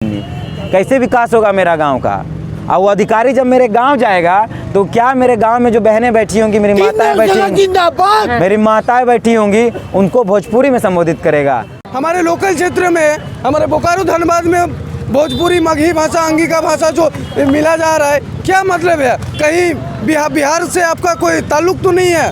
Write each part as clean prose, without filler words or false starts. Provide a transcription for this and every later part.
कैसे विकास होगा मेरा गांव का? और वो अधिकारी जब मेरे गांव जाएगा तो क्या मेरे गांव में जो बहनें बैठी होंगी, मेरी माताएं बैठी होंगी, मेरी माताएं बैठी होंगी, उनको भोजपुरी में संबोधित करेगा। हमारे लोकल क्षेत्र में, हमारे बोकारो धनबाद में भोजपुरी, मगही भाषा, अंगिका भाषा जो मिला जा रहा है, क्या मतलब है? कहीं बिहार से आपका कोई ताल्लुक तो नहीं है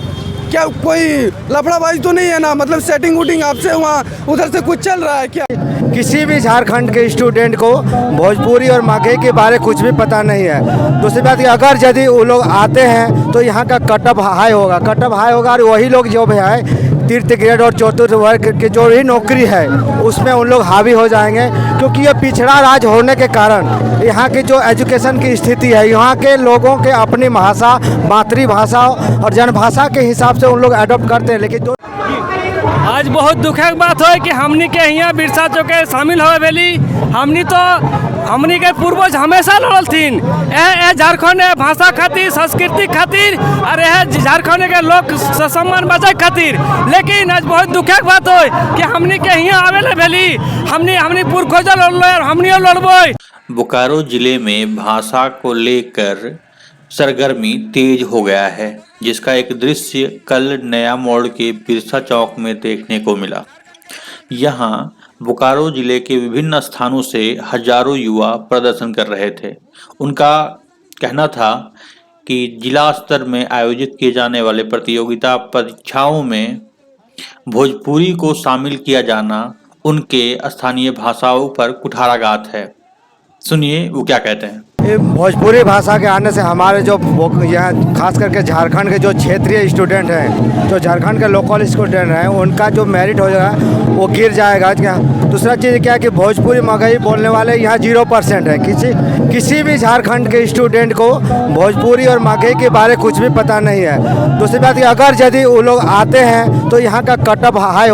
क्या? कोई लफड़ाबाजी तो नहीं है ना? मतलब सेटिंग वूटिंग आपसे वहाँ उधर से कुछ चल रहा है क्या? किसी भी झारखंड के स्टूडेंट को भोजपुरी और मगही के बारे कुछ भी पता नहीं है। दूसरी बात, अगर यदि वो लोग आते हैं तो यहाँ का कटअप हाई होगा और वही लोग जो भी है तीर्थ ग्रेड और चतुर्थ वर्ग की जो भी नौकरी है उसमें उन लोग हावी हो जाएंगे, क्योंकि ये पिछड़ा राज्य होने के कारण यहाँ की जो एजुकेशन की स्थिति है, यहाँ के लोगों के अपनी भाषा, मातृभाषा और जनभाषा के हिसाब से उन लोग अडॉप्ट करते हैं। लेकिन जो आज बहुत दुखक बात है कि हमनी के यहाँ बिरसा चौके शामिल हो भेली। हमनी के पूर्वज हमेशा लड़ल थीन झारखंड भाषा खातिर, संस्कृति खातिर और झारखंड के लोक सम्मान बचाए खातिर। लेकिन आज बहुत दुखक बात है कि हमनी के यहाँ आवेले भेली। हमनी पुरखोज लड़ल, हमनियो लड़बे। बोकारो जिले में भाषा को लेकर सरगर्मी तेज हो गया है, जिसका एक दृश्य कल नया मोड़ के बिरसा चौक में देखने को मिला। यहाँ बोकारो जिले के विभिन्न स्थानों से हजारों युवा प्रदर्शन कर रहे थे। उनका कहना था कि जिला स्तर में आयोजित किए जाने वाले प्रतियोगिता परीक्षाओं में भोजपुरी को शामिल किया जाना उनके स्थानीय भाषाओं पर कुठाराघात है। सुनिए वो क्या कहते हैं। भोजपुरी भाषा के आने से हमारे जो यहाँ खास करके झारखंड के जो क्षेत्रीय स्टूडेंट हैं, जो झारखंड के लोकल स्टूडेंट हैं, उनका जो मेरिट हो जाएगा वो गिर जाएगा। क्या दूसरा चीज़ क्या है कि भोजपुरी मगही बोलने वाले यहाँ 0% है। किसी भी झारखंड के स्टूडेंट को भोजपुरी और मगही के बारे कुछ भी पता नहीं है। दूसरी बात, अगर यदि वो लोग आते हैं तो यहाँ का कटअप हाई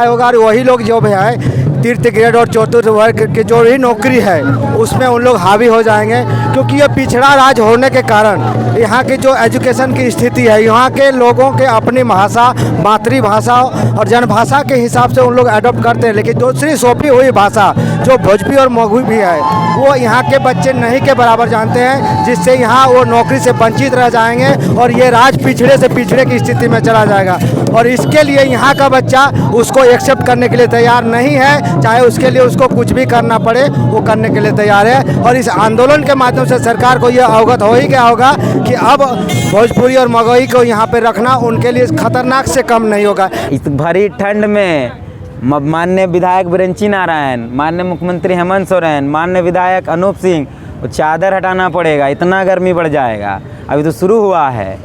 होगा और वही लोग जो भी है तीर्थ ग्रेड और चतुर्थ वर्ग की जो भी नौकरी है उसमें उन लोग हावी हो जाएंगे, क्योंकि ये पिछड़ा राज्य होने के कारण यहाँ की जो एजुकेशन की स्थिति है, यहाँ के लोगों के अपनी भाषा, मातृभाषा और जनभाषा के हिसाब से उन लोग अडॉप्ट करते हैं। लेकिन दूसरी सौंपी हुई भाषा जो भोजपुरी और मगही भी है वो यहाँ के बच्चे नहीं के बराबर जानते हैं, जिससे यहाँ वो नौकरी से वंचित रह जाएंगे और ये राज्य पिछड़े से पिछड़े की स्थिति में चला जाएगा। और इसके लिए यहाँ का बच्चा उसको एक्सेप्ट करने के लिए तैयार नहीं है, चाहे उसके लिए उसको कुछ भी करना पड़े वो करने के लिए तैयार है। और इस आंदोलन के माध्यम से सरकार को ये अवगत हो ही गया होगा कि अब भोजपुरी और मगही को यहाँ पे रखना उनके लिए खतरनाक से कम नहीं होगा। इस भरी ठंड में माननीय विधायक बिरेंची नारायण, माननीय मुख्यमंत्री हेमंत सोरेन, माननीय विधायक अनूप सिंह, वो चादर हटाना पड़ेगा, इतना गर्मी बढ़ जाएगा। अभी तो शुरू हुआ है।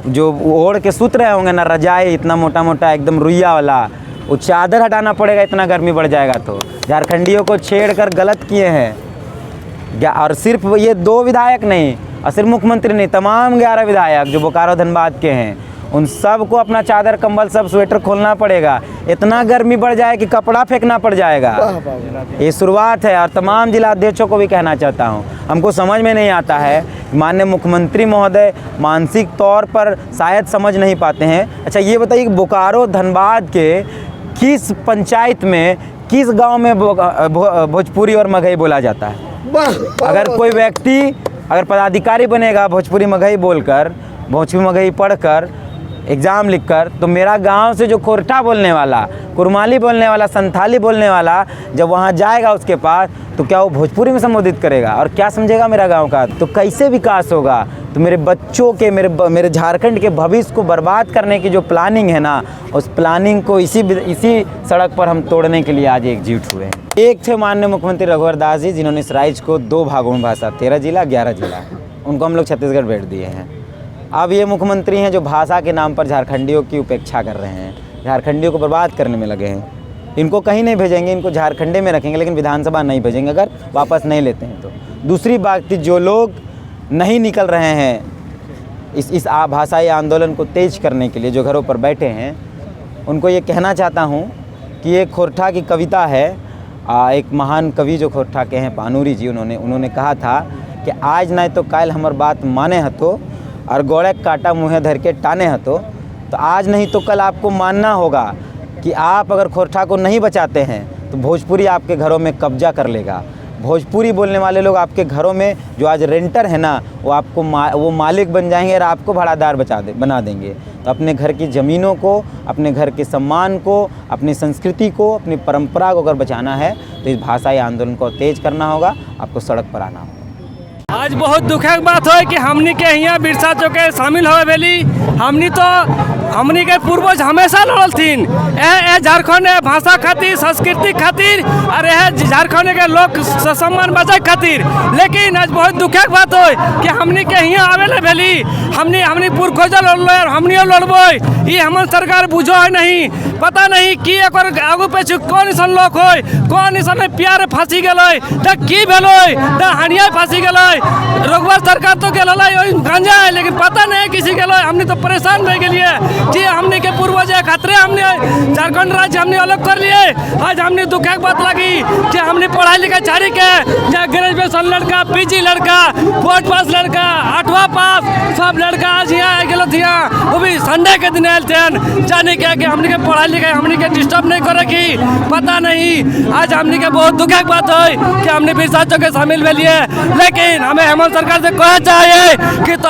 जो ओढ़ के सूत रहे होंगे ना रजाई, इतना मोटा मोटा एकदम रुइया वाला, वो चादर हटाना पड़ेगा, इतना गर्मी बढ़ जाएगा। तो झारखंडियों को छेड़ कर गलत किए हैं। और सिर्फ ये 2 विधायक नहीं और सिर्फ मुख्यमंत्री नहीं, तमाम 11 विधायक जो बोकारो धनबाद के हैं, उन सब को अपना चादर, कंबल, सब स्वेटर खोलना पड़ेगा। इतना गर्मी बढ़ जाए कि कपड़ा फेंकना पड़ जाएगा। ये शुरुआत है। और तमाम जिला अध्यक्षों को भी कहना चाहता हूँ, हमको समझ में नहीं आता है, माननीय मुख्यमंत्री महोदय मानसिक तौर पर शायद समझ नहीं पाते हैं। अच्छा ये बताइए कि बोकारो धनबाद के किस पंचायत में, किस गांव में भोजपुरी और मगही बोला जाता है? अगर कोई व्यक्ति, अगर पदाधिकारी बनेगा भोजपुरी मगही बोलकर, भोजपुरी मगही पढ़कर, एग्ज़ाम लिखकर, तो मेरा गांव से जो खोरठा बोलने वाला, कुरमाली बोलने वाला, संथाली बोलने वाला जब वहां जाएगा उसके पास, तो क्या वो भोजपुरी में संबोधित करेगा और क्या समझेगा मेरा गांव का? तो कैसे विकास होगा? तो मेरे बच्चों के, मेरे झारखंड के भविष्य को बर्बाद करने की जो प्लानिंग है ना, उस प्लानिंग को इसी सड़क पर हम तोड़ने के लिए आज एकजुट हुए हैं। एक थे माननीय मुख्यमंत्री रघुवर दास जी, जिन्होंने इस राज्य को 2 भागों में बांटा, 13 जिला 11 जिला, उनको हम लोग छत्तीसगढ़ भेज दिए हैं। अब ये मुख्यमंत्री हैं जो भाषा के नाम पर झारखंडियों की उपेक्षा कर रहे हैं, झारखंडियों को बर्बाद करने में लगे हैं। इनको कहीं नहीं भेजेंगे, इनको झारखंडे में रखेंगे, लेकिन विधानसभा नहीं भेजेंगे अगर वापस नहीं लेते हैं तो। दूसरी बात, जो लोग नहीं निकल रहे हैं इस भाषाई आंदोलन को तेज करने के लिए, जो घरों पर बैठे हैं, उनको ये कहना चाहता हूँ कि ये खोरठा की कविता है। एक महान कवि जो खोरठा के हैं, पानूरी जी, उन्होंने कहा था कि आज नहीं तो काल हमर बात माने हतो और गोड़े काटा मुँहे धर के टाने हतो। तो आज नहीं तो कल आपको मानना होगा कि आप अगर खोरठा को नहीं बचाते हैं तो भोजपुरी आपके घरों में कब्जा कर लेगा। भोजपुरी बोलने वाले लोग आपके घरों में जो आज रेंटर है ना, वो आपको वो मालिक बन जाएंगे और आपको भाड़ादार बना देंगे। तो अपने घर की ज़मीनों को, अपने घर के सम्मान को, अपनी संस्कृति को, अपनी परंपरा को अगर बचाना है तो इस भाषाई आंदोलन को तेज करना होगा, आपको सड़क पर आना होगा। आज बहुत दुखक बात है कि हमनी के यहाँ बिरसा चौके शामिल हो भेली। हमनी के पूर्वज हमेशा लड़ल थीन ए झारखंड भाषा खातिर, संस्कृति खातिर और झारखंड के लोक सम्मान बचाए खातिर। लेकिन आज बहुत दुखक बात है कि हमनी के यहाँ आवेले भेली। हमनी पूर्वज लड़ल और हमनियो लड़बे। ये हमार सरकार बुझो है नहीं, पता नहीं कि एक आगू पे कौन सन लोग हो, कौन सन प्यार फांसी गए, की भेलै, हानिया फांसी गए। रोगवार सरकार तो गेल गांजा है, लेकिन पता नहीं किसी के हमने तो परेशान रह गए जी। हमने के पूर्वज खतरे हमने झारखंड राज्य हमने अलग कर लिए। आज हमने दुखक बात लगी कि हमने पढ़ाई लिखाई जारी के, ग्रेजुएशन लड़का, पीजी लड़का, बोर्ड पास लड़का, 8वां पास सब लड़का आज यहाँ गए थे। वो भी संडे के दिन आए थे, जाने के हमने के पढ़ाई लिखाई हमने के डिस्टर्ब नहीं करेगी, पता नहीं। आज हमने के बहुत दुखक बात है कि हमने बिरसा चौके शामिल हुए लिए। लेकिन हमें हेमंत सरकार से कहना चाहिए कि तो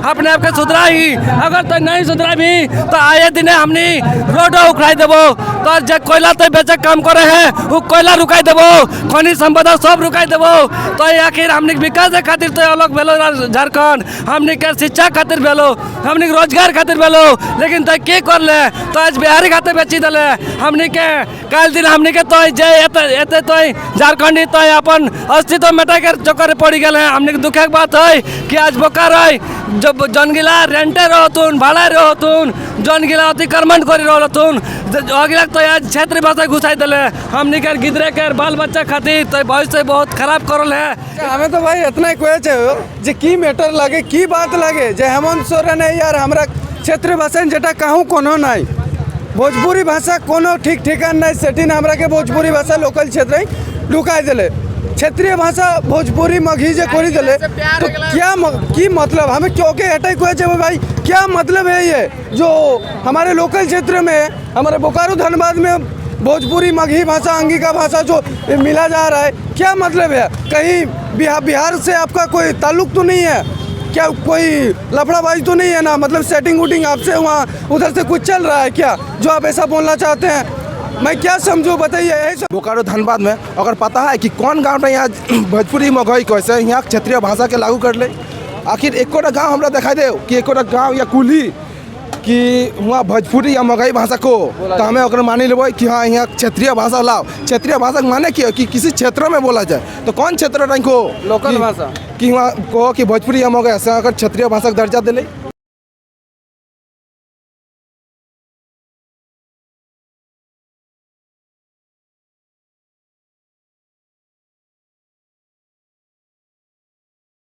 अपने आप के सुधरा ही, अगर तो नहीं सुधरा भी तो आए दिन हमने रोड उखड़ाई देवो। तो जो कोयला तो बेचे काम करे है वो कोयला रुकाई देवो, खनिज संपदा सब रुकाई देवो। तो आखिर हमने विकास खातिर तो अलग भेलो झारखंड, हमने के शिक्षा खातिर भेलो, हमने रोजगार खातिर भेलो। लेकिन तो के कर ले तो आज बिहारी खाते बेची दिले। हमने के कल दिन हमने के तो एते तो झारखंडी तो अपन अस्तित्व मेटा के चक्कर पड़ी गए। हमने के दुखक बात है कि आज बोकार है जब जनगिला रेंटे रहतुन, भाड़ा रहतुन, जनगिला अतिक्रमण कर रहतुन, अगला तो आज क्षेत्रीय भाषा घुसाई दिले। हमने के गिदरे के बाल बच्चा खातिर तो भविष्य बहुत खराब करल है। हमें तो भाई इतना कहे जे की मैटर लगे, की बात लगे जे हेमंत सोरेन है यार हमरा क्षेत्रीय भाषा जेटा कहूँ कोनो नहीं, भोजपुरी भाषा कोनो ठीक ठिकान नहीं सेटिन हमरा के भोजपुरी भाषा लोकल क्षेत्र ढुकाई दिले। क्षेत्रीय भाषा भोजपुरी मघी जे कोरी दिले तो क्या की मतलब हमें क्यों के हटाई को भाई क्या मतलब है ये जो हमारे लोकल क्षेत्र में, हमारे बोकारो धनबाद में भोजपुरी मघी भाषा, अंगिका भाषा जो मिला जा रहा है, क्या मतलब है? कहीं बिहार से आपका कोई ताल्लुक तो नहीं है क्या? कोई लफड़ाबाजी तो नहीं है ना? मतलब सेटिंग वूटिंग आपसे वहाँ उधर से कुछ चल रहा है क्या जो आप ऐसा बोलना चाहते हैं? मैं क्या समझूं बताइए। बोकारो धनबाद में अगर पता है कि कौन गांव में यहाँ भोजपुरी मगही कैसे यहाँ क्षेत्रीय भाषा के लागू कर ले, आखिर एकोटा गांव हमरा दिखाई दे कि एकोटा गांव या कुली कि वहाँ भोजपुरी या मगही भाषा को तो हमें अगर मानी लेबै कि हाँ यहाँ क्षेत्रीय भाषा लाओ। क्षेत्रीय भाषा माने कि किसी क्षेत्र में बोला जाए तो कौन क्षेत्र नहीं को लोकल भाषा कि वहाँ कहो कि भोजपुरी या मगही अगर क्षेत्रीय भाषा का दर्जा दिले